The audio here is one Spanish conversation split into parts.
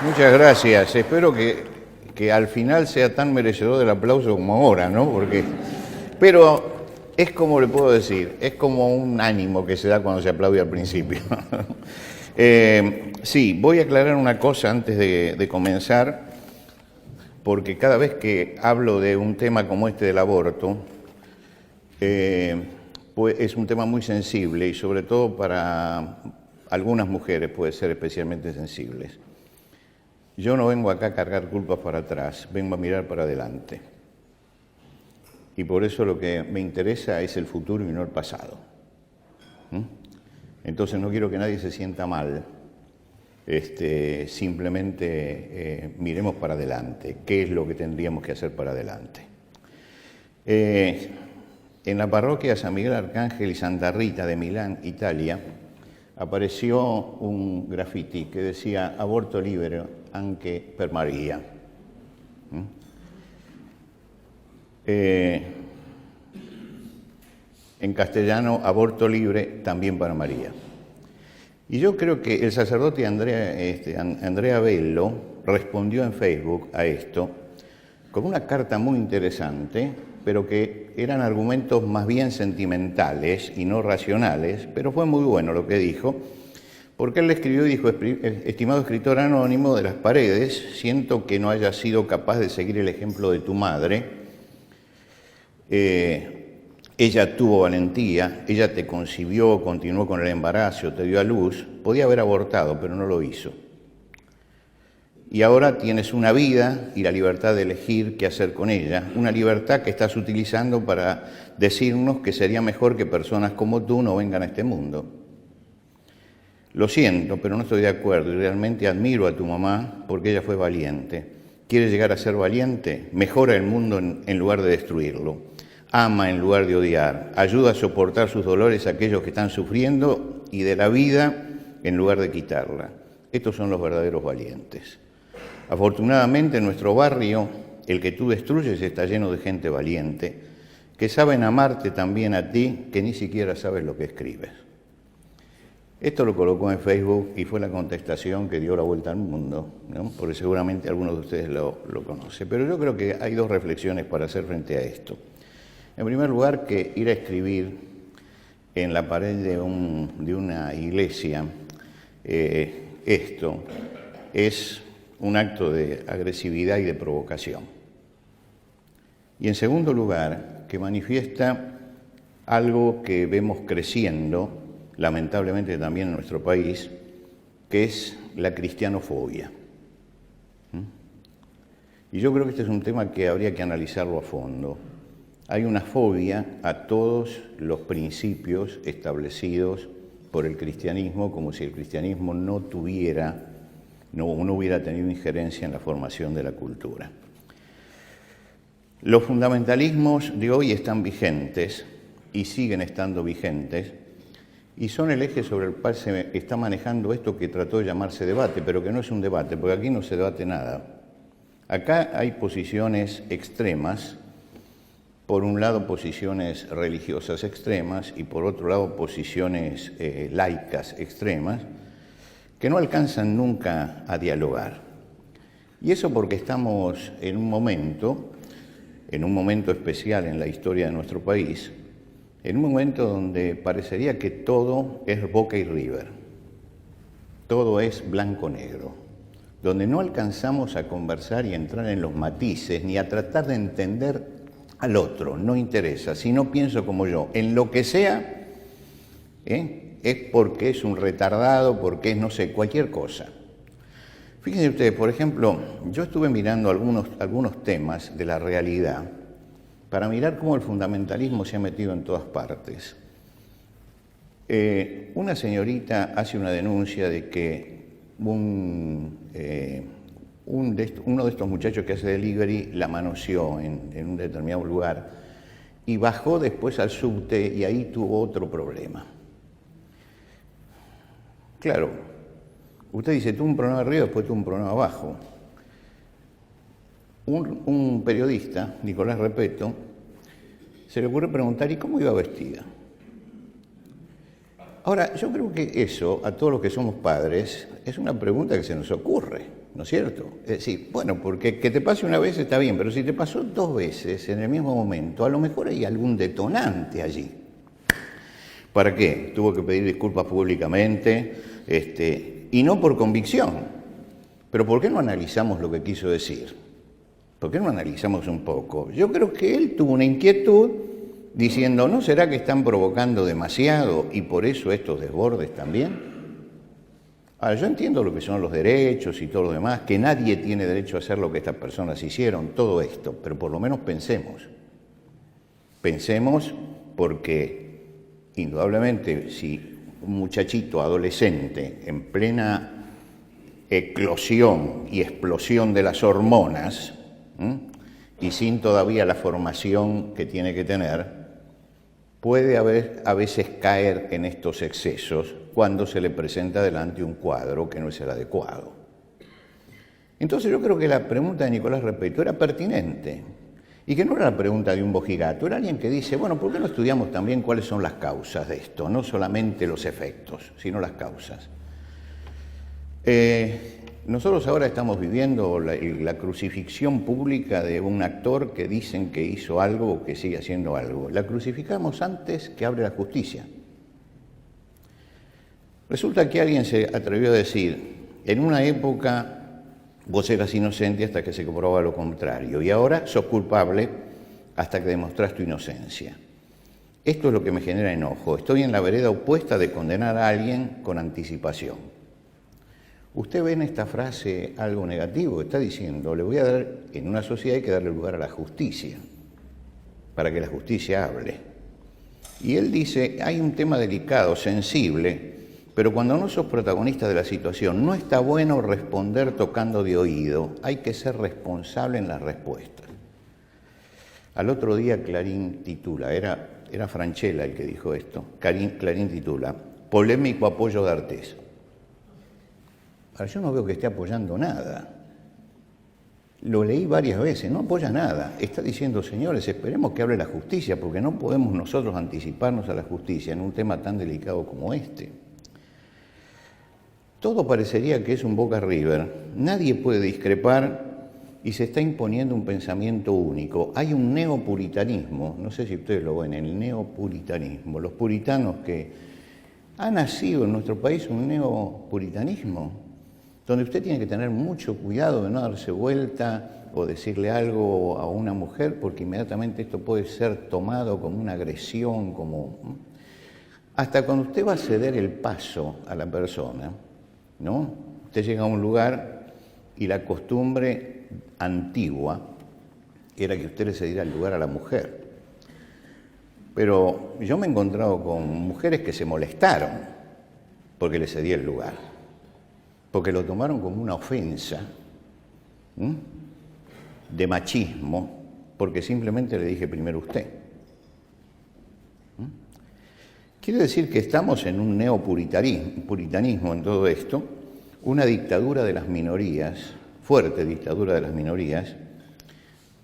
Muchas gracias. Espero que al final sea tan merecedor del aplauso como ahora, ¿no? Pero es como le puedo decir, es como un ánimo que se da cuando se aplaude al principio. Sí, voy a aclarar una cosa antes de comenzar, porque cada vez que hablo de un tema como este del aborto, pues es un tema muy sensible y sobre todo para algunas mujeres puede ser especialmente sensible. Yo no vengo acá a cargar culpas para atrás, vengo a mirar para adelante. Y por eso lo que me interesa es el futuro y no el pasado. Entonces no quiero que nadie se sienta mal. Simplemente miremos para adelante. ¿Qué es lo que tendríamos que hacer para adelante? En la parroquia San Miguel Arcángel y Santa Rita de Milán, Italia, apareció un graffiti que decía aborto libre anche per María. En castellano, aborto libre también para María. Y yo creo que el sacerdote Andrea Bello respondió en Facebook a esto con una carta muy interesante, pero que eran argumentos más bien sentimentales y no racionales, pero fue muy bueno lo que dijo, porque él le escribió y dijo: estimado escritor anónimo de las paredes, siento que no hayas sido capaz de seguir el ejemplo de tu madre. Ella tuvo valentía, ella te concibió, continuó con el embarazo, te dio a luz, podía haber abortado, pero no lo hizo. Y ahora tienes una vida y la libertad de elegir qué hacer con ella, una libertad que estás utilizando para decirnos que sería mejor que personas como tú no vengan a este mundo. Lo siento, pero no estoy de acuerdo y realmente admiro a tu mamá porque ella fue valiente. ¿Quieres llegar a ser valiente? Mejora el mundo en lugar de destruirlo. Ama en lugar de odiar. Ayuda a soportar sus dolores a aquellos que están sufriendo y de la vida en lugar de quitarla. Estos son los verdaderos valientes. Afortunadamente en nuestro barrio, el que tú destruyes está lleno de gente valiente, que saben amarte también a ti, que ni siquiera sabes lo que escribes. Esto lo colocó en Facebook y fue la contestación que dio la vuelta al mundo, ¿no? Porque seguramente algunos de ustedes lo conocen. Pero yo creo que hay dos reflexiones para hacer frente a esto. En primer lugar, que ir a escribir en la pared de una iglesia esto es un acto de agresividad y de provocación. Y en segundo lugar, que manifiesta algo que vemos creciendo, lamentablemente también en nuestro país, que es la cristianofobia. Y yo creo que este es un tema que habría que analizarlo a fondo. Hay una fobia a todos los principios establecidos por el cristianismo, como si el cristianismo no hubiera tenido injerencia en la formación de la cultura. Los fundamentalismos de hoy están vigentes y siguen estando vigentes y son el eje sobre el cual se está manejando esto que trató de llamarse debate, pero que no es un debate, porque aquí no se debate nada. Acá hay posiciones extremas, por un lado posiciones religiosas extremas y por otro lado posiciones laicas extremas, que no alcanzan nunca a dialogar. Y eso porque estamos en un momento especial en la historia de nuestro país, en un momento donde parecería que todo es Boca y River, todo es blanco-negro, donde no alcanzamos a conversar y a entrar en los matices, ni a tratar de entender al otro, no interesa. Si no pienso como yo, en lo que sea, es porque es un retardado, porque es, no sé, cualquier cosa. Fíjense ustedes, por ejemplo, yo estuve mirando algunos temas de la realidad para mirar cómo el fundamentalismo se ha metido en todas partes. Una señorita hace una denuncia de que uno de estos muchachos que hace delivery la manoseó en un determinado lugar y bajó después al subte y ahí tuvo otro problema. Claro, usted dice, tuvo un problema arriba, después tuvo un problema abajo. Un periodista, Nicolás Repeto, se le ocurrió preguntar, ¿y cómo iba vestida? Ahora, yo creo que eso, a todos los que somos padres, es una pregunta que se nos ocurre, ¿no es cierto? Es decir, bueno, porque que te pase una vez está bien, pero si te pasó 2 veces en el mismo momento, a lo mejor hay algún detonante allí. ¿Para qué? Tuvo que pedir disculpas públicamente, y no por convicción. Pero ¿por qué no analizamos lo que quiso decir? ¿Por qué no analizamos un poco? Yo creo que él tuvo una inquietud diciendo, ¿no será que están provocando demasiado y por eso estos desbordes también? Ahora, yo entiendo lo que son los derechos y todo lo demás, que nadie tiene derecho a hacer lo que estas personas hicieron, todo esto, pero por lo menos pensemos. Pensemos porque, indudablemente, si un muchachito adolescente en plena eclosión y explosión de las hormonas, y sin todavía la formación que tiene que tener, puede a veces caer en estos excesos cuando se le presenta delante un cuadro que no es el adecuado. Entonces yo creo que la pregunta de Nicolás Repetto era pertinente y que no era la pregunta de un mojigato, era alguien que dice, bueno, ¿por qué no estudiamos también cuáles son las causas de esto? No solamente los efectos, sino las causas. Nosotros ahora estamos viviendo la crucifixión pública de un actor que dicen que hizo algo o que sigue haciendo algo. La crucificamos antes que hable la justicia. Resulta que alguien se atrevió a decir, en una época vos eras inocente hasta que se comprobaba lo contrario y ahora sos culpable hasta que demostrás tu inocencia. Esto es lo que me genera enojo. Estoy en la vereda opuesta de condenar a alguien con anticipación. ¿Usted ve en esta frase algo negativo? Está diciendo, le voy a dar, en una sociedad hay que darle lugar a la justicia, para que la justicia hable. Y él dice, hay un tema delicado, sensible, pero cuando no sos protagonista de la situación, no está bueno responder tocando de oído, hay que ser responsable en las respuestas. Al otro día Clarín titula, era Franchella el que dijo esto, Clarín titula, polémico apoyo de Artés. Ahora, yo no veo que esté apoyando nada. Lo leí varias veces, no apoya nada. Está diciendo, señores, esperemos que hable la justicia, porque no podemos nosotros anticiparnos a la justicia en un tema tan delicado como este. Todo parecería que es un Boca River. Nadie puede discrepar y se está imponiendo un pensamiento único. Hay un neopuritanismo, no sé si ustedes lo ven, el neopuritanismo. Los puritanos que ha nacido en nuestro país un neopuritanismo, donde usted tiene que tener mucho cuidado de no darse vuelta o decirle algo a una mujer, porque inmediatamente esto puede ser tomado como una agresión, como... Hasta cuando usted va a ceder el paso a la persona, ¿no? Usted llega a un lugar y la costumbre antigua era que usted le cediera el lugar a la mujer. Pero yo me he encontrado con mujeres que se molestaron porque le cedí el lugar, porque lo tomaron como una ofensa de machismo, porque simplemente le dije primero usted. Quiere decir que estamos en un neopuritanismo en todo esto, una dictadura de las minorías, fuerte dictadura de las minorías,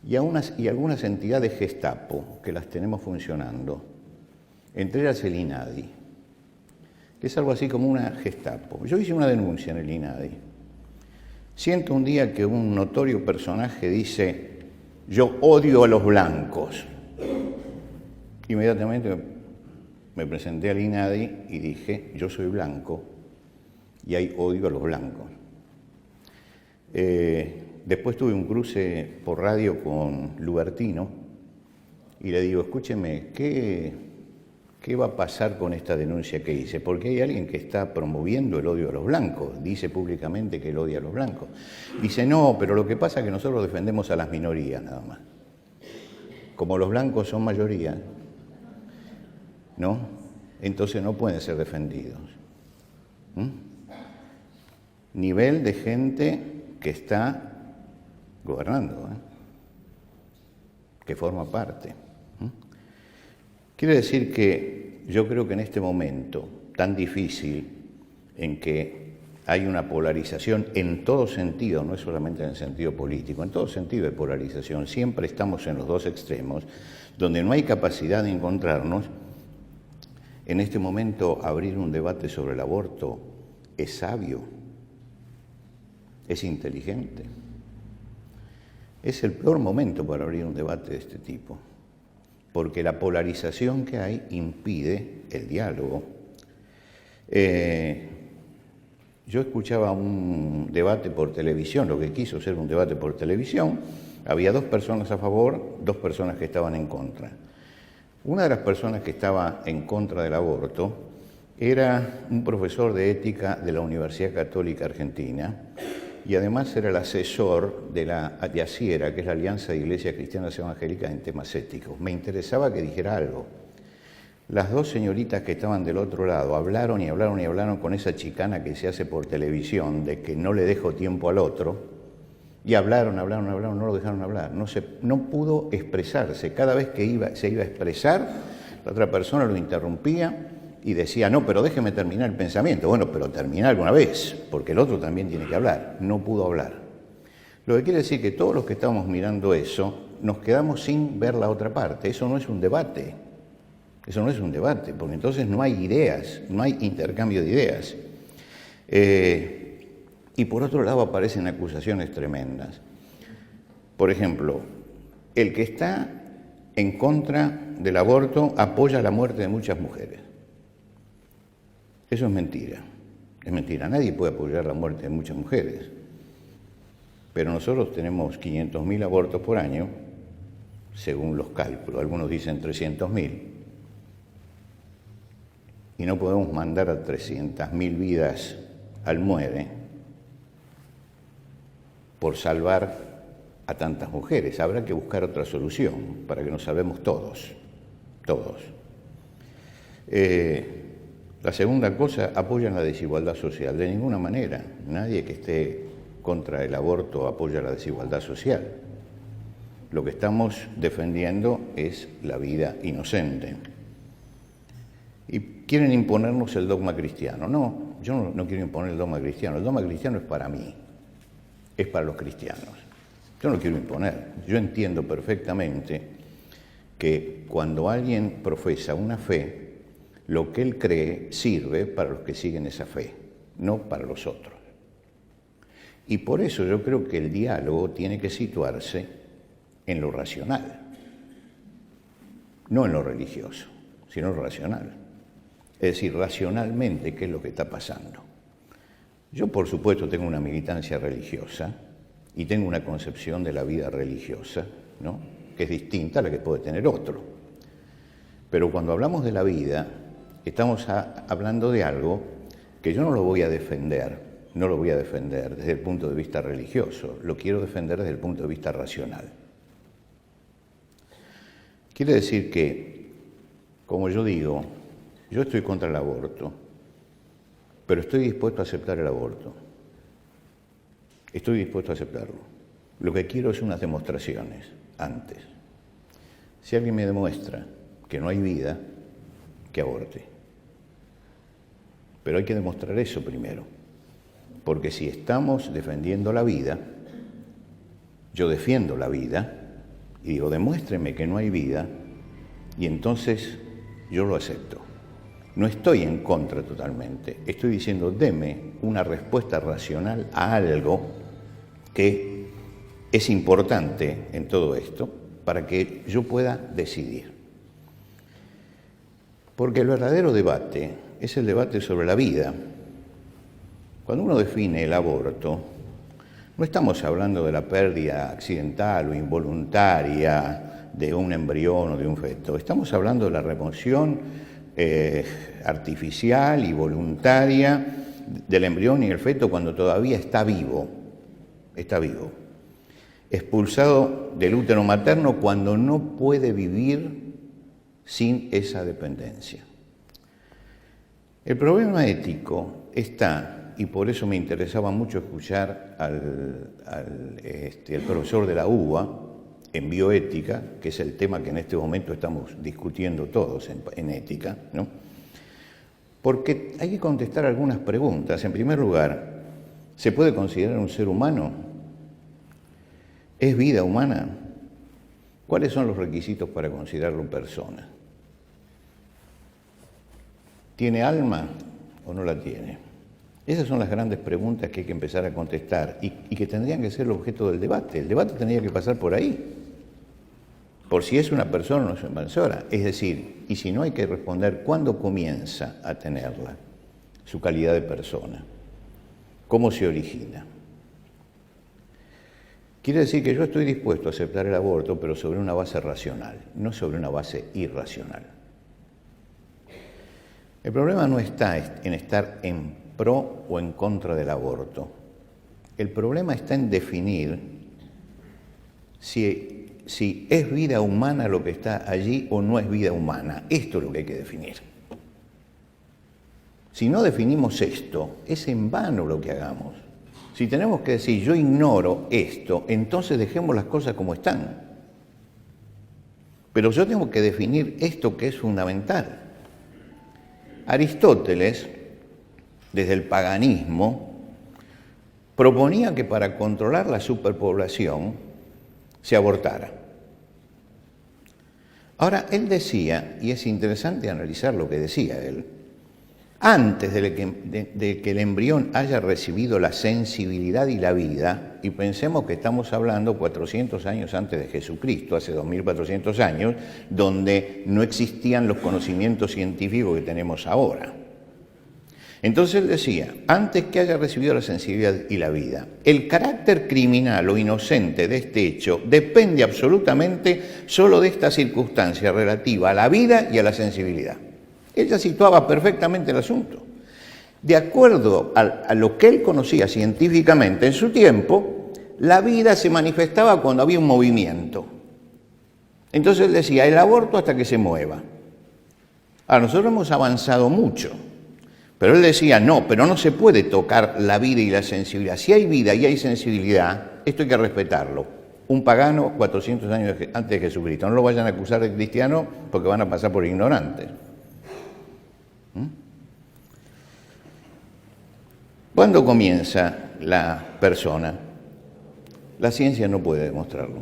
y algunas entidades Gestapo que las tenemos funcionando, entre ellas el INADI, que es algo así como una Gestapo. Yo hice una denuncia en el INADI. Siento un día que un notorio personaje dice, yo odio a los blancos. Inmediatamente me presenté al INADI y dije, yo soy blanco y hay odio a los blancos. Después tuve un cruce por radio con Lubertino y le digo, escúcheme, ¿qué va a pasar con esta denuncia que hice? Porque hay alguien que está promoviendo el odio a los blancos, dice públicamente que él odia a los blancos. Dice, no, pero lo que pasa es que nosotros defendemos a las minorías nada más. Como los blancos son mayoría, ¿no? Entonces no pueden ser defendidos. Nivel de gente que está gobernando, que forma parte. Quiere decir que yo creo que en este momento tan difícil en que hay una polarización en todo sentido, no es solamente en el sentido político, en todo sentido de polarización, siempre estamos en los dos extremos, donde no hay capacidad de encontrarnos, en este momento abrir un debate sobre el aborto es sabio, es inteligente. Es el peor momento para abrir un debate de este tipo, porque la polarización que hay impide el diálogo. Yo escuchaba un debate por televisión, lo que quiso ser un debate por televisión. Había 2 personas a favor, 2 personas que estaban en contra. Una de las personas que estaba en contra del aborto era un profesor de ética de la Universidad Católica Argentina y además era el asesor de la ASIERA, que es la Alianza de Iglesias Cristianas Evangélicas en temas éticos. Me interesaba que dijera algo. Las 2 señoritas que estaban del otro lado hablaron y hablaron y hablaron con esa chicana que se hace por televisión de que no le dejo tiempo al otro, y hablaron, no lo dejaron hablar, no pudo expresarse. Cada vez que se iba a expresar, la otra persona lo interrumpía y decía, no, pero déjeme terminar el pensamiento. Bueno, pero termina alguna vez, porque el otro también tiene que hablar. No pudo hablar. Lo que quiere decir que todos los que estamos mirando eso, nos quedamos sin ver la otra parte. Eso no es un debate. Eso no es un debate, porque entonces no hay ideas, no hay intercambio de ideas. Y por otro lado aparecen acusaciones tremendas. Por ejemplo, el que está en contra del aborto apoya la muerte de muchas mujeres. Eso es mentira. Es mentira. Nadie puede apoyar la muerte de muchas mujeres. Pero nosotros tenemos 500.000 abortos por año, según los cálculos. Algunos dicen 300.000. Y no podemos mandar a 300.000 vidas al muere por salvar a tantas mujeres. Habrá que buscar otra solución para que nos salvemos todos. La segunda cosa, apoyan la desigualdad social. De ninguna manera. Nadie que esté contra el aborto apoya la desigualdad social. Lo que estamos defendiendo es la vida inocente. Y quieren imponernos el dogma cristiano. No, yo no quiero imponer el dogma cristiano. El dogma cristiano es para mí, es para los cristianos. Yo no lo quiero imponer. Yo entiendo perfectamente que cuando alguien profesa una fe, lo que él cree sirve para los que siguen esa fe, no para los otros. Y por eso yo creo que el diálogo tiene que situarse en lo racional, no en lo religioso, sino en lo racional. Es decir, racionalmente, ¿qué es lo que está pasando? Yo, por supuesto, tengo una militancia religiosa y tengo una concepción de la vida religiosa, ¿no?, que es distinta a la que puede tener otro. Pero cuando hablamos de la vida, estamos hablando de algo que yo no lo voy a defender desde el punto de vista religioso, lo quiero defender desde el punto de vista racional. Quiere decir que, como yo digo, yo estoy contra el aborto, pero estoy dispuesto a aceptar el aborto. Estoy dispuesto a aceptarlo. Lo que quiero es unas demostraciones antes. Si alguien me demuestra que no hay vida, que aborte. Pero hay que demostrar eso primero. Porque si estamos defendiendo la vida, yo defiendo la vida y digo, demuéstreme que no hay vida y entonces yo lo acepto. No estoy en contra totalmente, estoy diciendo, deme una respuesta racional a algo que es importante en todo esto para que yo pueda decidir. Porque el verdadero debate es el debate sobre la vida. Cuando uno define el aborto, no estamos hablando de la pérdida accidental o involuntaria de un embrión o de un feto, estamos hablando de la remoción artificial y voluntaria del embrión y el feto cuando todavía está vivo, expulsado del útero materno cuando no puede vivir sin esa dependencia. El problema ético está, y por eso me interesaba mucho escuchar al profesor de la UBA en bioética, que es el tema que en este momento estamos discutiendo todos en ética, ¿no? Porque hay que contestar algunas preguntas. En primer lugar, ¿se puede considerar un ser humano? ¿Es vida humana? ¿Cuáles son los requisitos para considerarlo persona? ¿Tiene alma o no la tiene? Esas son las grandes preguntas que hay que empezar a contestar y que tendrían que ser el objeto del debate. El debate tendría que pasar por ahí, por si es una persona o no es una persona. Es decir, y si no, hay que responder cuándo comienza a tenerla, su calidad de persona, cómo se origina. Quiere decir que yo estoy dispuesto a aceptar el aborto, pero sobre una base racional, no sobre una base irracional. El problema no está en estar en pro o en contra del aborto. El problema está en definir si es vida humana lo que está allí o no es vida humana. Esto es lo que hay que definir. Si no definimos esto, es en vano lo que hagamos. Si tenemos que decir yo ignoro esto, entonces dejemos las cosas como están. Pero yo tengo que definir esto que es fundamental. Aristóteles, desde el paganismo, proponía que para controlar la superpoblación se abortara. Ahora, él decía, y es interesante analizar lo que decía él, antes de que el embrión haya recibido la sensibilidad y la vida, y pensemos que estamos hablando 400 años antes de Jesucristo, hace 2400 años, donde no existían los conocimientos científicos que tenemos ahora. Entonces él decía, antes que haya recibido la sensibilidad y la vida, el carácter criminal o inocente de este hecho depende absolutamente solo de esta circunstancia relativa a la vida y a la sensibilidad. Ella situaba perfectamente el asunto. De acuerdo a lo que él conocía científicamente en su tiempo, la vida se manifestaba cuando había un movimiento. Entonces él decía, el aborto hasta que se mueva. Ahora, nosotros hemos avanzado mucho, pero él decía, no, pero no se puede tocar la vida y la sensibilidad. Si hay vida y hay sensibilidad, esto hay que respetarlo. Un pagano 400 años antes de Jesucristo. No lo vayan a acusar de cristiano porque van a pasar por ignorantes. ¿Cuándo comienza la persona? La ciencia no puede demostrarlo.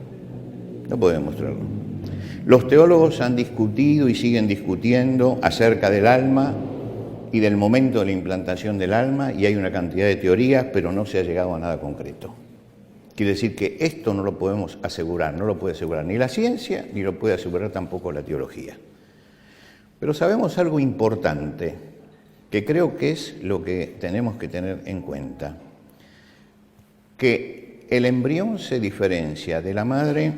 No puede demostrarlo. Los teólogos han discutido y siguen discutiendo acerca del alma y del momento de la implantación del alma, y hay una cantidad de teorías, pero no se ha llegado a nada concreto. Quiere decir que esto no lo podemos asegurar, no lo puede asegurar ni la ciencia, ni lo puede asegurar tampoco la teología. Pero sabemos algo importante, que creo que es lo que tenemos que tener en cuenta, que el embrión se diferencia de la madre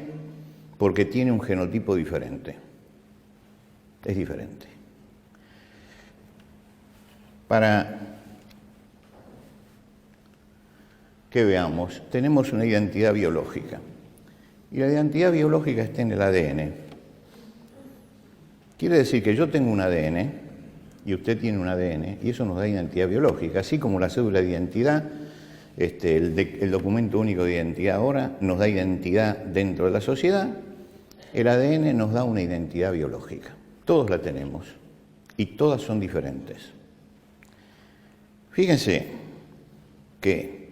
porque tiene un genotipo diferente. Es diferente. Para que veamos, tenemos una identidad biológica, y la identidad biológica está en el ADN. Quiere decir que yo tengo un ADN y usted tiene un ADN, y eso nos da identidad biológica, así como la cédula de identidad, el documento único de identidad ahora nos da identidad dentro de la sociedad, el ADN nos da una identidad biológica. Todos la tenemos y todas son diferentes. Fíjense que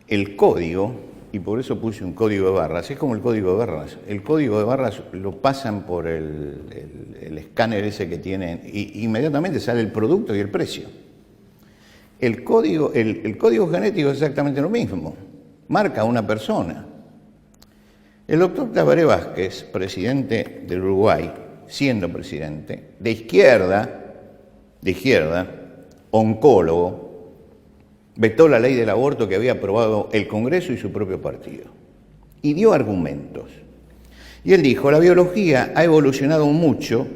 el código, y por eso puse un código de barras, es como el código de barras. El código de barras lo pasan por el escáner ese que tienen y inmediatamente sale el producto y el precio. El código genético es exactamente lo mismo, marca a una persona. El doctor Tabaré Vázquez, presidente del Uruguay, siendo presidente, de izquierda, oncólogo, vetó la ley del aborto que había aprobado el Congreso y su propio partido. Y dio argumentos. Y él dijo, la biología ha evolucionado mucho,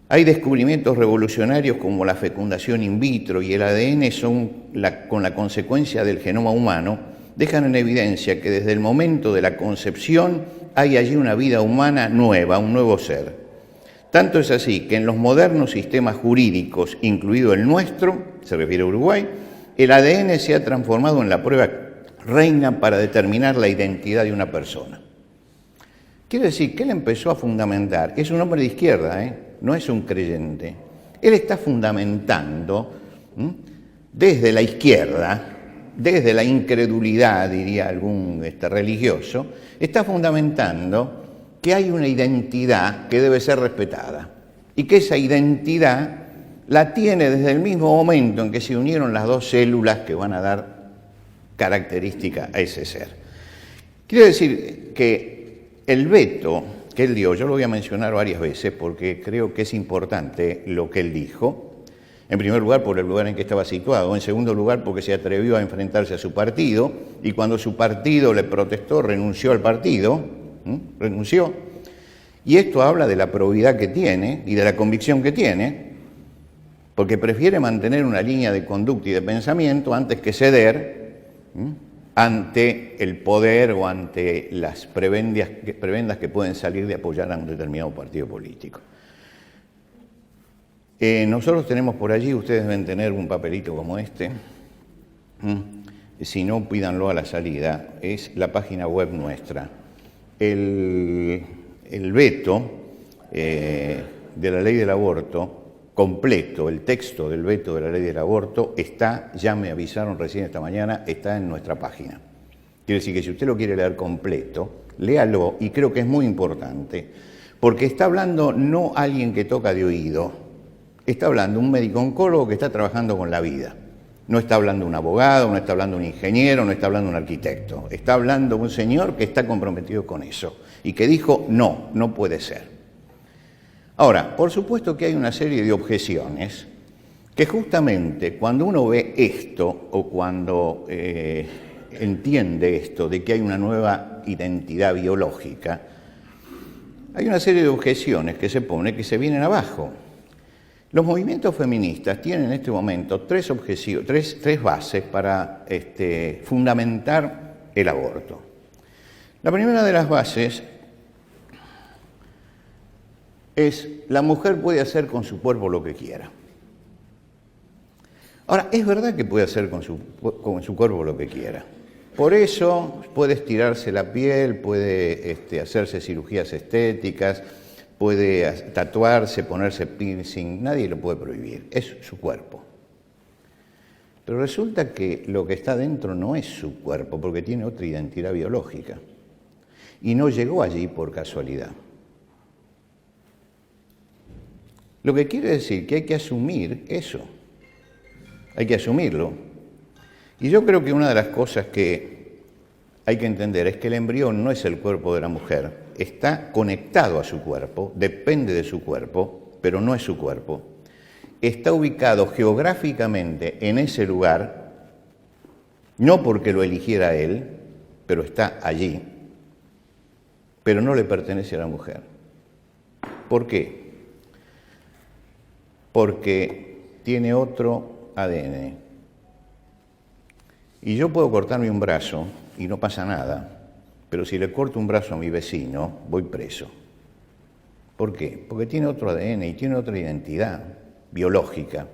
hay descubrimientos revolucionarios como la fecundación in vitro y el ADN con la consecuencia del genoma humano, dejan en evidencia que desde el momento de la concepción hay allí una vida humana nueva, un nuevo ser. Tanto es así que en los modernos sistemas jurídicos, incluido el nuestro, se refiere a Uruguay, el ADN se ha transformado en la prueba reina para determinar la identidad de una persona. Quiere decir que él empezó a fundamentar, es un hombre de izquierda, no es un creyente. Él está fundamentando desde la izquierda, desde la incredulidad, diría algún religioso, está fundamentando que hay una identidad que debe ser respetada. y que esa identidad la tiene desde el mismo momento en que se unieron las dos células que van a dar característica a ese ser. Quiero decir que el veto que él dio, yo lo voy a mencionar varias veces porque creo que es importante lo que él dijo. En primer lugar, por el lugar en que estaba situado. En segundo lugar, porque se atrevió a enfrentarse a su partido y cuando su partido le protestó, renunció al partido, renunció. Y esto habla de la probidad que tiene y de la convicción que tiene, porque prefiere mantener una línea de conducta y de pensamiento antes que ceder ante el poder o ante las prebendas que pueden salir de apoyar a un determinado partido político. Nosotros tenemos por allí, ustedes deben tener un papelito como este, si no, pídanlo a la salida, es la página web nuestra. El veto de la ley del aborto, completo, el texto del veto de la ley del aborto está, ya me avisaron recién esta mañana, está en nuestra página. Quiere decir que si usted lo quiere leer completo, léalo, y creo que es muy importante, porque está hablando no alguien que toca de oído, está hablando un médico-oncólogo que está trabajando con la vida. No está hablando un abogado, no está hablando un ingeniero, no está hablando un arquitecto. Está hablando un señor que está comprometido con eso y que dijo, no, no puede ser. Ahora, por supuesto que hay una serie de objeciones que justamente cuando uno ve esto o cuando entiende esto de que hay una nueva identidad biológica, hay una serie de objeciones que se pone que se vienen abajo. Los movimientos feministas tienen en este momento tres bases para fundamentar el aborto. La primera de las bases es la mujer puede hacer con su cuerpo lo que quiera. Ahora, es verdad que puede hacer con su cuerpo lo que quiera. Por eso puede estirarse la piel, puede hacerse cirugías estéticas, puede tatuarse, ponerse piercing, nadie lo puede prohibir, es su cuerpo. Pero resulta que lo que está dentro no es su cuerpo, porque tiene otra identidad biológica. Y no llegó allí por casualidad. Lo que quiere decir que hay que asumir eso. Hay que asumirlo. Y yo creo que una de las cosas que hay que entender es que el embrión no es el cuerpo de la mujer. Está conectado a su cuerpo, depende de su cuerpo, pero no es su cuerpo. Está ubicado geográficamente en ese lugar, no porque lo eligiera él, pero está allí, pero no le pertenece a la mujer. ¿Por qué? Porque tiene otro ADN. Y yo puedo cortarme un brazo y no pasa nada. Pero si le corto un brazo a mi vecino, voy preso. ¿Por qué? Porque tiene otro ADN y tiene otra identidad biológica.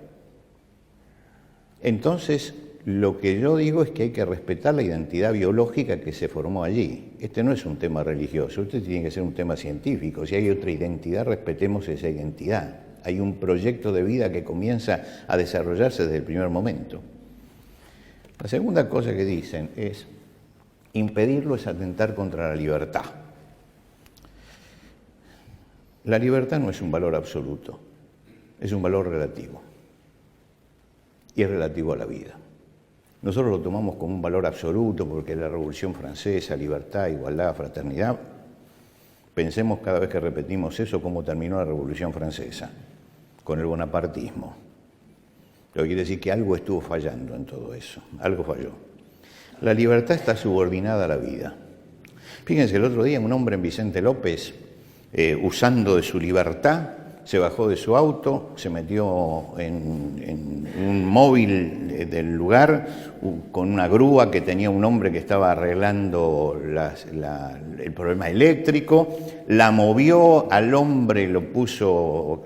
Entonces, lo que yo digo es que hay que respetar la identidad biológica que se formó allí. Este no es un tema religioso, este tiene que ser un tema científico. Si hay otra identidad, respetemos esa identidad. Hay un proyecto de vida que comienza a desarrollarse desde el primer momento. La segunda cosa que dicen es: impedirlo es atentar contra la libertad. La libertad no es un valor absoluto, es un valor relativo. Y es relativo a la vida. Nosotros lo tomamos como un valor absoluto porque la Revolución Francesa, libertad, igualdad, fraternidad. Pensemos cada vez que repetimos eso cómo terminó la Revolución Francesa, con el bonapartismo. Lo que quiere decir que algo estuvo fallando en todo eso, algo falló. La libertad está subordinada a la vida. Fíjense, el otro día un hombre en Vicente López, usando de su libertad, se bajó de su auto, se metió en un móvil del lugar con una grúa que tenía un hombre que estaba arreglando el problema eléctrico, la movió, al hombre lo puso,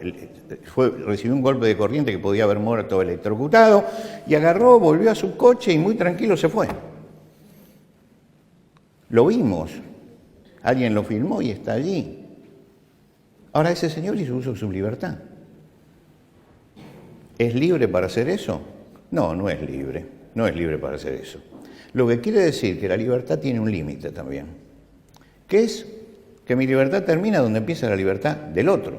recibió un golpe de corriente que podía haber muerto electrocutado, y agarró, volvió a su coche y muy tranquilo se fue. Lo vimos, alguien lo filmó y está allí. Ahora ese señor hizo uso de su libertad. ¿Es libre para hacer eso? No, no es libre. No es libre para hacer eso. Lo que quiere decir que la libertad tiene un límite también, que es que mi libertad termina donde empieza la libertad del otro.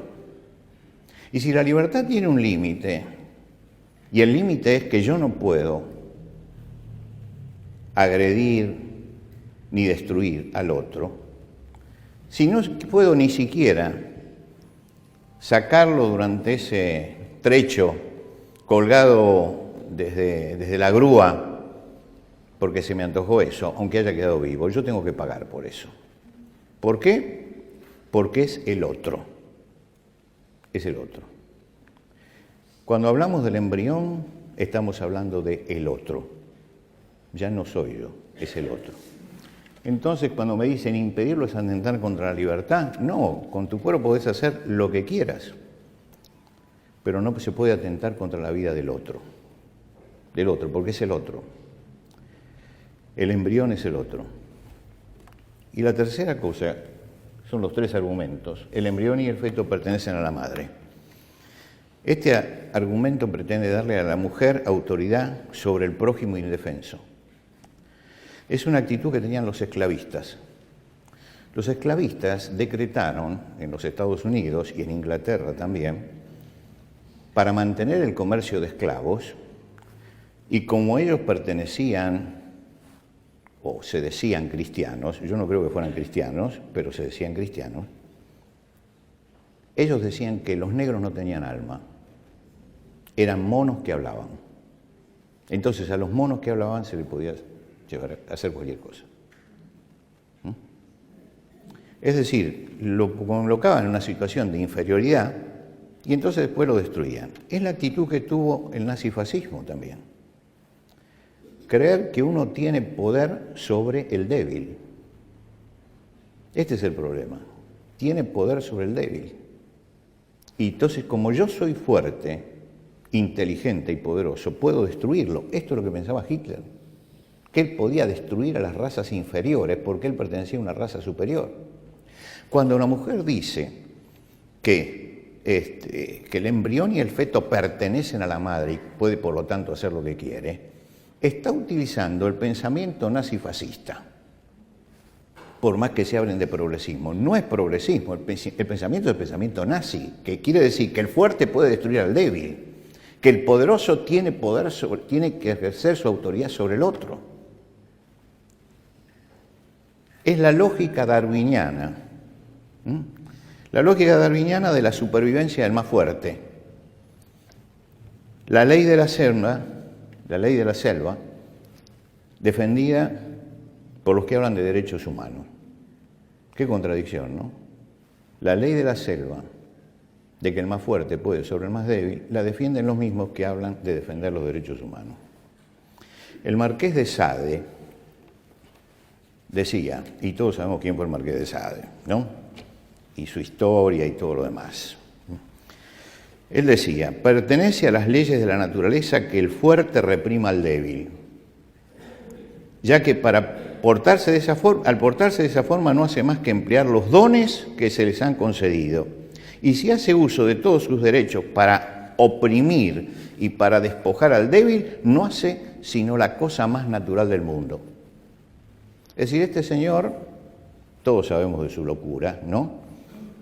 Y si la libertad tiene un límite, y el límite es que yo no puedo agredir ni destruir al otro, si no puedo ni siquiera sacarlo durante ese trecho colgado desde la grúa, porque se me antojó eso, aunque haya quedado vivo, yo tengo que pagar por eso. ¿Por qué? Porque es el otro. Es el otro. Cuando hablamos del embrión, estamos hablando de el otro. Ya no soy yo, es el otro. Entonces, cuando me dicen impedirlo es atentar contra la libertad, no, con tu cuerpo podés hacer lo que quieras, pero no se puede atentar contra la vida del otro, porque es el otro. El embrión es el otro. Y la tercera cosa, son los tres argumentos. El embrión y el feto pertenecen a la madre. Este argumento pretende darle a la mujer autoridad sobre el prójimo indefenso. Es una actitud que tenían los esclavistas. Los esclavistas decretaron en los Estados Unidos y en Inglaterra también, para mantener el comercio de esclavos, y como ellos pertenecían o se decían cristianos, yo no creo que fueran cristianos, pero se decían cristianos, ellos decían que los negros no tenían alma, eran monos que hablaban. Entonces a los monos que hablaban se les podía llevar a hacer cualquier cosa. Es decir, lo colocaban en una situación de inferioridad y entonces después lo destruían. Es la actitud que tuvo el nazifascismo también. Creer que uno tiene poder sobre el débil. Este es el problema. Tiene poder sobre el débil. Y entonces, como yo soy fuerte, inteligente y poderoso, puedo destruirlo. Esto es lo que pensaba Hitler. Que él podía destruir a las razas inferiores porque él pertenecía a una raza superior. Cuando una mujer dice que el embrión y el feto pertenecen a la madre y puede por lo tanto hacer lo que quiere, está utilizando el pensamiento nazifascista, por más que se hablen de progresismo. No es progresismo, el pensamiento es el pensamiento nazi, que quiere decir que el fuerte puede destruir al débil, que el poderoso tiene que ejercer su autoridad sobre el otro. Es la lógica darwiniana, la lógica darwiniana de la supervivencia del más fuerte. La ley de la selva, defendida por los que hablan de derechos humanos. Qué contradicción, ¿no? La ley de la selva, de que el más fuerte puede sobre el más débil, la defienden los mismos que hablan de defender los derechos humanos. El Marqués de Sade decía, y todos sabemos quién fue el Marqués de Sade, ¿no? Y su historia y todo lo demás. Él decía, pertenece a las leyes de la naturaleza que el fuerte reprima al débil, ya que al portarse de esa forma no hace más que emplear los dones que se les han concedido. Y si hace uso de todos sus derechos para oprimir y para despojar al débil, no hace sino la cosa más natural del mundo. Es decir, este señor, todos sabemos de su locura, ¿no?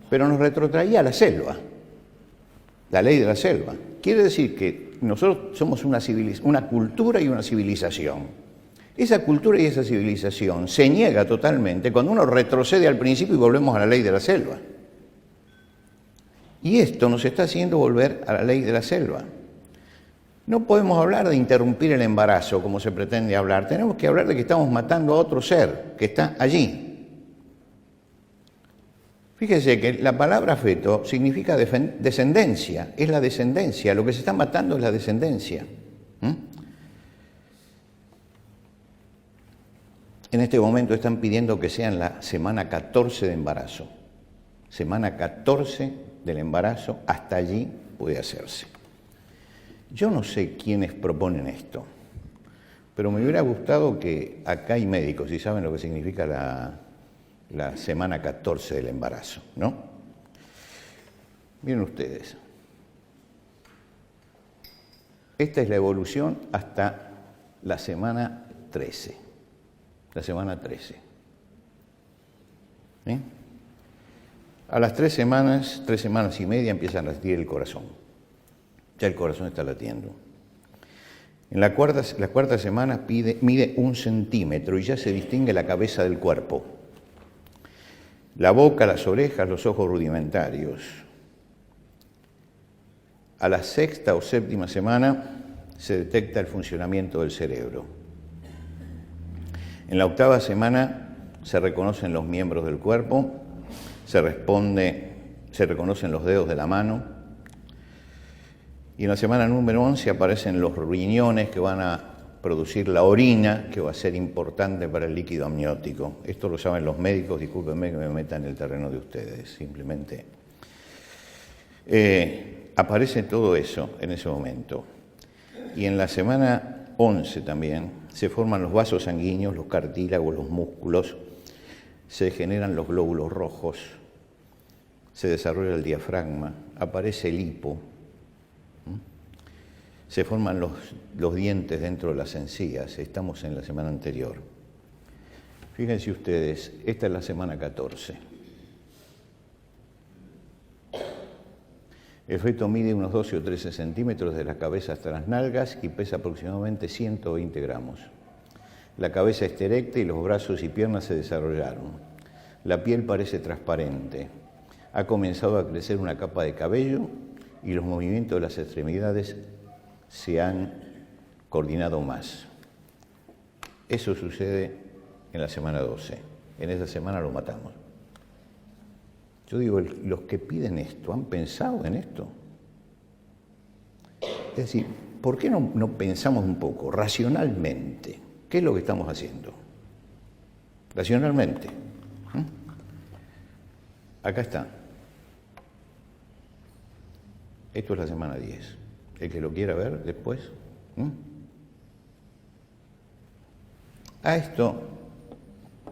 Pero nos retrotraía a la selva. La ley de la selva. Quiere decir que nosotros somos una cultura y una civilización. Esa cultura y esa civilización se niega totalmente cuando uno retrocede al principio y volvemos a la ley de la selva. Y esto nos está haciendo volver a la ley de la selva. No podemos hablar de interrumpir el embarazo como se pretende hablar. Tenemos que hablar de que estamos matando a otro ser que está allí. Fíjese que la palabra feto significa descendencia, es la descendencia, lo que se está matando es la descendencia. En este momento están pidiendo que sea en la semana 14 de embarazo. Semana 14 del embarazo, hasta allí puede hacerse. Yo no sé quiénes proponen esto, pero me hubiera gustado que acá hay médicos y saben lo que significa la semana 14 del embarazo, ¿no? Miren ustedes. Esta es la evolución hasta la semana 13. La semana 13. A las 3 semanas y media empieza a latir el corazón. Ya el corazón está latiendo. En la cuarta semana mide 1 centímetro y ya se distingue la cabeza del cuerpo. La boca, las orejas, los ojos rudimentarios. A la 6ª o 7ª semana se detecta el funcionamiento del cerebro. En la 8ª semana se reconocen los miembros del cuerpo, se reconocen los dedos de la mano, y en la semana número 11 aparecen los riñones que van a producir la orina, que va a ser importante para el líquido amniótico. Esto lo saben los médicos, discúlpenme que me meta en el terreno de ustedes, simplemente. Aparece todo eso en ese momento. Y en la semana 11 también se forman los vasos sanguíneos, los cartílagos, los músculos, se generan los glóbulos rojos, se desarrolla el diafragma, aparece el hipo, se forman los dientes dentro de las encías. Estamos en la semana anterior. Fíjense ustedes, esta es la semana 14. El feto mide unos 12 o 13 centímetros de la cabeza hasta las nalgas y pesa aproximadamente 120 gramos. La cabeza está erecta y los brazos y piernas se desarrollaron. La piel parece transparente. Ha comenzado a crecer una capa de cabello y los movimientos de las extremidades se han coordinado más. Eso sucede en la semana 12. En esa semana lo matamos. Yo digo, los que piden esto, ¿han pensado en esto? Es decir, ¿por qué no pensamos un poco, racionalmente? ¿Qué es lo que estamos haciendo? Racionalmente. Acá está. Esto es la semana 10. El que lo quiera ver después. A esto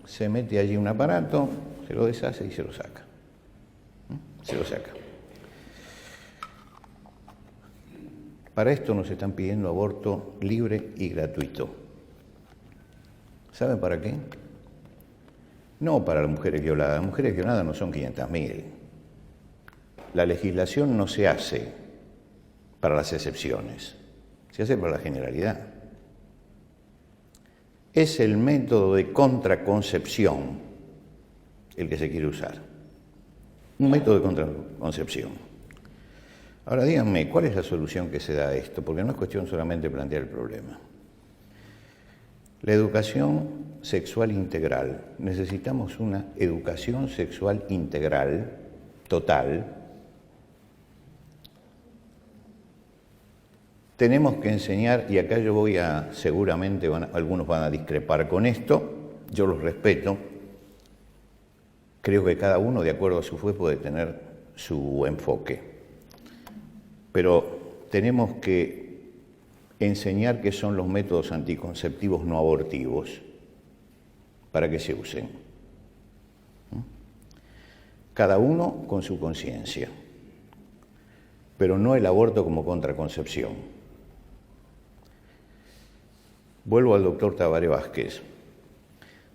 se mete allí un aparato, se lo deshace y se lo saca. Se lo saca. Para esto nos están pidiendo aborto libre y gratuito. ¿Saben para qué? No para las mujeres violadas. Las mujeres violadas no son 500.000. La legislación no se hace para las excepciones, se hace para la generalidad. Es el método de contraconcepción el que se quiere usar. Un método de contraconcepción. Ahora díganme, ¿cuál es la solución que se da a esto? Porque no es cuestión solamente de plantear el problema. La educación sexual integral. Necesitamos una educación sexual integral, total. Tenemos que enseñar, y acá yo voy seguramente algunos van a discrepar con esto, yo los respeto, creo que cada uno de acuerdo a su fe puede tener su enfoque, pero tenemos que enseñar qué son los métodos anticonceptivos no abortivos para que se usen. Cada uno con su conciencia, pero no el aborto como contraconcepción. Vuelvo al doctor Tabaré Vázquez.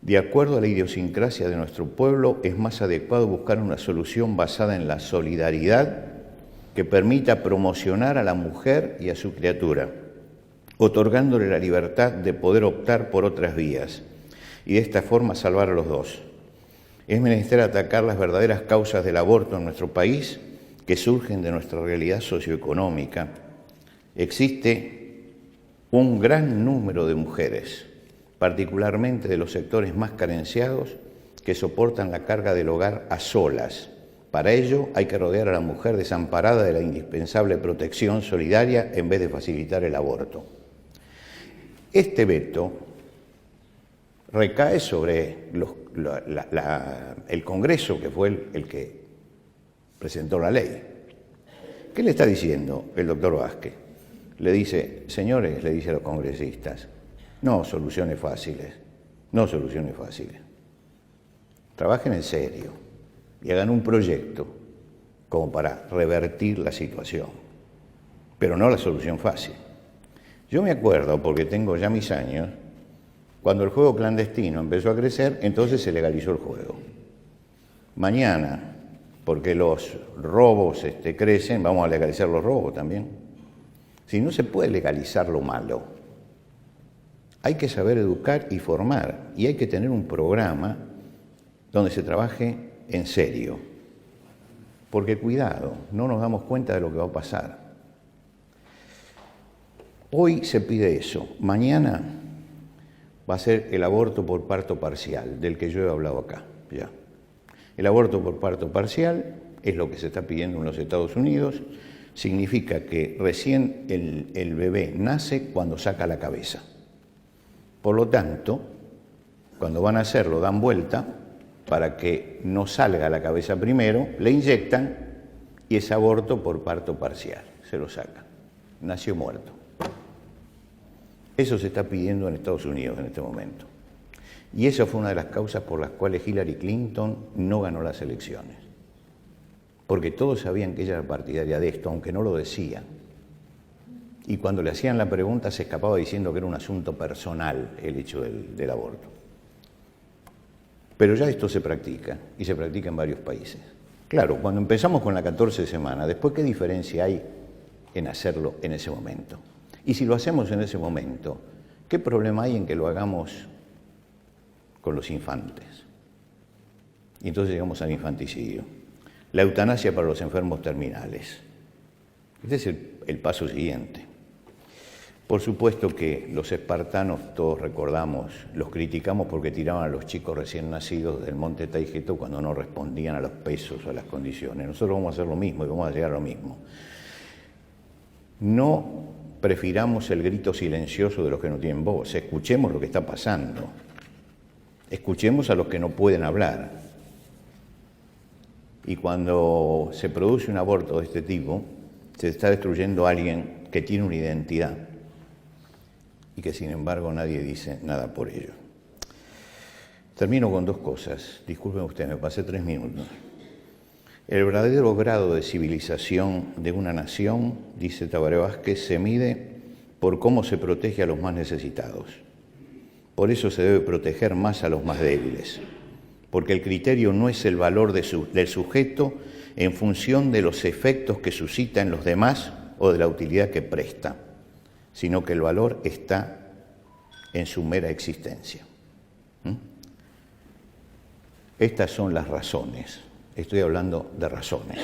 De acuerdo a la idiosincrasia de nuestro pueblo, es más adecuado buscar una solución basada en la solidaridad que permita promocionar a la mujer y a su criatura, otorgándole la libertad de poder optar por otras vías y de esta forma salvar a los dos. Es menester atacar las verdaderas causas del aborto en nuestro país que surgen de nuestra realidad socioeconómica. Existe un gran número de mujeres, particularmente de los sectores más carenciados, que soportan la carga del hogar a solas. Para ello hay que rodear a la mujer desamparada de la indispensable protección solidaria en vez de facilitar el aborto. Este veto recae sobre el Congreso, que fue el que presentó la ley. ¿Qué le está diciendo el doctor Vázquez? Le dice, señores, le dice a los congresistas, no soluciones fáciles, no soluciones fáciles. Trabajen en serio y hagan un proyecto como para revertir la situación, pero no la solución fácil. Yo me acuerdo, porque tengo ya mis años, cuando el juego clandestino empezó a crecer, entonces se legalizó el juego. Mañana porque los robos crecen, vamos a legalizar los robos también. Si no se puede legalizar lo malo, hay que saber educar y formar, y hay que tener un programa donde se trabaje en serio. Porque cuidado, no nos damos cuenta de lo que va a pasar. Hoy se pide eso, mañana va a ser el aborto por parto parcial, del que yo he hablado acá ya. El aborto por parto parcial es lo que se está pidiendo en los Estados Unidos, significa que recién el bebé nace cuando saca la cabeza. Por lo tanto, cuando van a hacerlo, dan vuelta para que no salga la cabeza primero, le inyectan y es aborto por parto parcial, se lo sacan. Nació muerto. Eso se está pidiendo en Estados Unidos en este momento. Y esa fue una de las causas por las cuales Hillary Clinton no ganó las elecciones. Porque todos sabían que ella era partidaria de esto, aunque no lo decía. Y cuando le hacían la pregunta se escapaba diciendo que era un asunto personal el hecho del aborto. Pero ya esto se practica, y se practica en varios países. Claro, cuando empezamos con la 14 semana, después, ¿qué diferencia hay en hacerlo en ese momento? Y si lo hacemos en ese momento, ¿qué problema hay en que lo hagamos con los infantes? Y entonces llegamos al infanticidio. La eutanasia para los enfermos terminales. Este es el paso siguiente. Por supuesto que los espartanos, todos recordamos, los criticamos porque tiraban a los chicos recién nacidos del monte Taigeto cuando no respondían a los pesos o a las condiciones. Nosotros vamos a hacer lo mismo y vamos a llegar a lo mismo. No prefiramos el grito silencioso de los que no tienen voz, escuchemos lo que está pasando, escuchemos a los que no pueden hablar. Y cuando se produce un aborto de este tipo, se está destruyendo a alguien que tiene una identidad y que sin embargo nadie dice nada por ello. Termino con dos cosas, disculpen ustedes, me pasé 3 minutos. El verdadero grado de civilización de una nación, dice Tabaré Vázquez, se mide por cómo se protege a los más necesitados. Por eso se debe proteger más a los más débiles, porque el criterio no es el valor del sujeto en función de los efectos que suscita en los demás o de la utilidad que presta, sino que el valor está en su mera existencia. Estas son las razones. Estoy hablando de razones.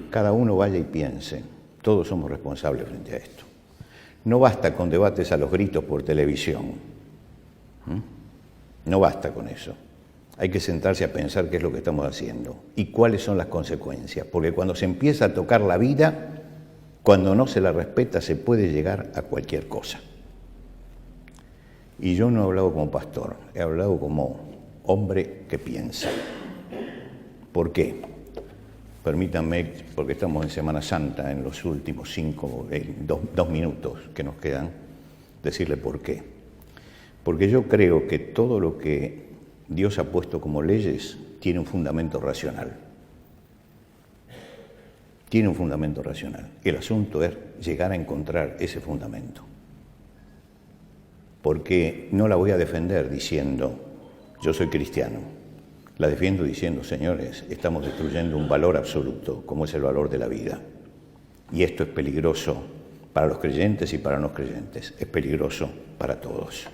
Cada uno vaya y piense. Todos somos responsables frente a esto. No basta con debates a los gritos por televisión. No basta con eso. Hay que sentarse a pensar qué es lo que estamos haciendo y cuáles son las consecuencias. Porque cuando se empieza a tocar la vida, cuando no se la respeta, se puede llegar a cualquier cosa. Y yo no he hablado como pastor, he hablado como hombre que piensa. ¿Por qué? Permítanme, porque estamos en Semana Santa, en los últimos 2 minutos que nos quedan, decirle por qué. Porque yo creo que todo lo que Dios ha puesto como leyes tiene un fundamento racional. Tiene un fundamento racional. El asunto es llegar a encontrar ese fundamento. Porque no la voy a defender diciendo, yo soy cristiano. La defiendo diciendo, señores, estamos destruyendo un valor absoluto, como es el valor de la vida. Y esto es peligroso para los creyentes y para los no creyentes. Es peligroso para todos.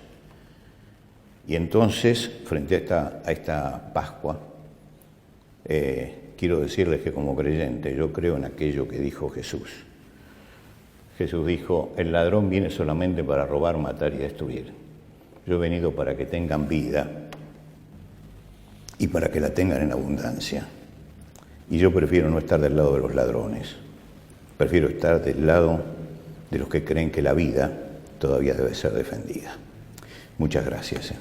Y entonces, frente a esta Pascua, quiero decirles que como creyente yo creo en aquello que dijo Jesús. Jesús dijo, el ladrón viene solamente para robar, matar y destruir. Yo he venido para que tengan vida y para que la tengan en abundancia. Y yo prefiero no estar del lado de los ladrones. Prefiero estar del lado de los que creen que la vida todavía debe ser defendida. Muchas gracias.